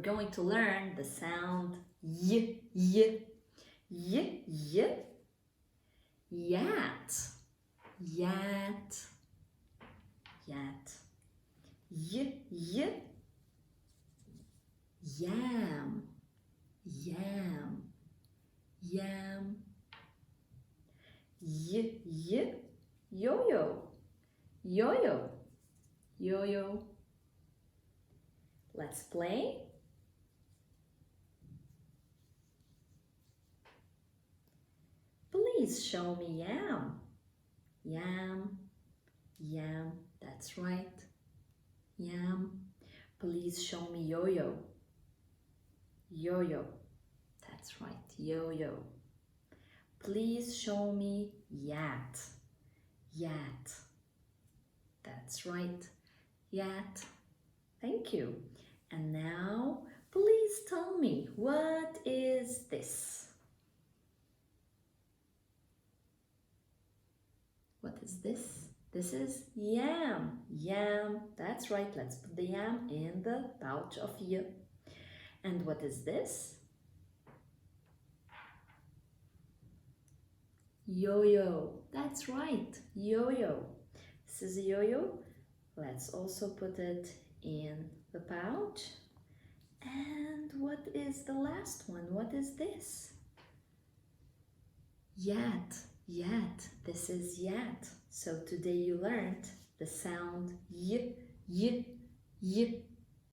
going to learn the sound y, y, y, y, yat, yat, yat, y, y, yam, yam, yam, y, y, yo-yo, yo-yo, yo-yo. Let's play. Please show me yam. Yam, yam, that's right. Yam. Please show me yo-yo. Yo-yo, that's right. Yo-yo. Please show me yat. Yat, that's right. Yat. Thank you. And now, please tell me, what is this? What is this? This is yam. Yam, that's right. Let's put the yam in the pouch of y. And what is this? Yo-yo. That's right. Yo-yo. This is a yo-yo. Let's also put it in the pouch. And what is the last one? What is this? Yat. Yat. This is yat. So today you learned the sound y, y, y.